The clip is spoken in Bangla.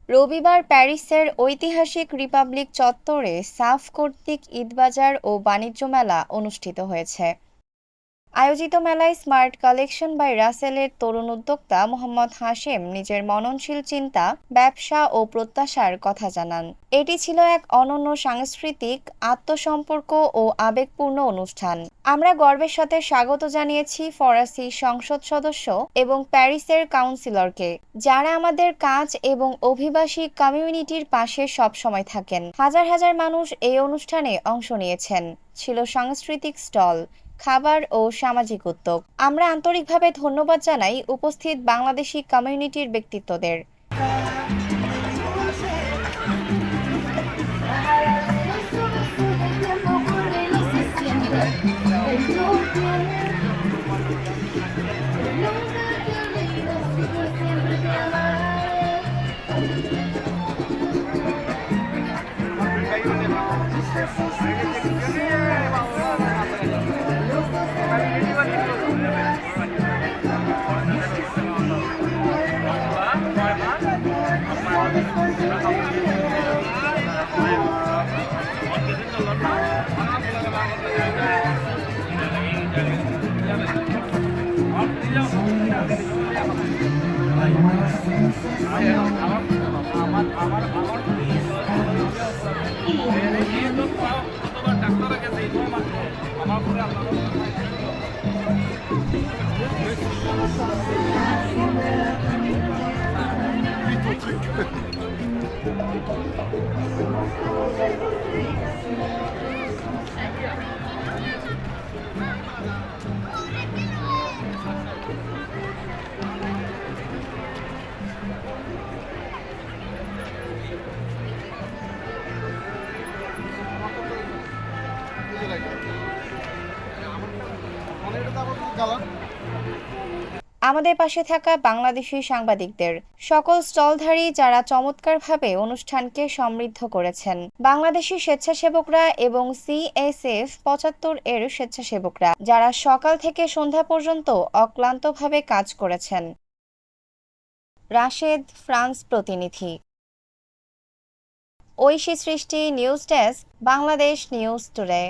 রবিবার প্যারিসের ঐতিহাসিক রিপাবলিক চত্বরে সাফ কর্তৃক ঈদবাজার ও বাণিজ্য মেলা অনুষ্ঠিত হয়েছে। আয়োজিত মেলায় স্মার্ট কালেকশন বাই রাসেলের তরুণ উদ্যোক্তা মোহাম্মদ হাশেম নিজের মননশীল চিন্তা, ব্যবসা ও প্রত্যাশার কথা জানান। এটি ছিল এক অনন্য সাংস্কৃতিক, আত্মসম্পর্ক ও আবেগপূর্ণ অনুষ্ঠান। আমরা গর্বের সাথে স্বাগত জানিয়েছি ফরাসি সংসদ সদস্য এবং প্যারিসের কাউন্সিলরকে, যারা আমাদের কাজ এবং অভিবাসী কমিউনিটির পাশে সবসময় থাকেন। হাজার হাজার মানুষ এই অনুষ্ঠানে অংশ নিয়েছেন। ছিল সাংস্কৃতিক স্টল, খাবার ও সামাজিক উদ্যোগ। আমরা আন্তরিকভাবে ধন্যবাদ জানাই উপস্থিত বাংলাদেশি কমিউনিটির ব্যক্তিত্বদের। আমাদের পাশে থাকা বাংলাদেশি সাংবাদিকদের, সকল স্টলধারী যারা চমৎকারভাবে অনুষ্ঠানকে সমৃদ্ধ করেছেন, বাংলাদেশি স্বেচ্ছাসেবকরা এবং CSF-75 এর স্বেচ্ছাসেবকরা যারা সকাল থেকে সন্ধ্যা পর্যন্ত অক্লান্তভাবে কাজ করেছেন। রাশেদ, ফ্রান্স প্রতিনিধি। ঐশী সৃষ্টি, news desk, Bangladesh news today.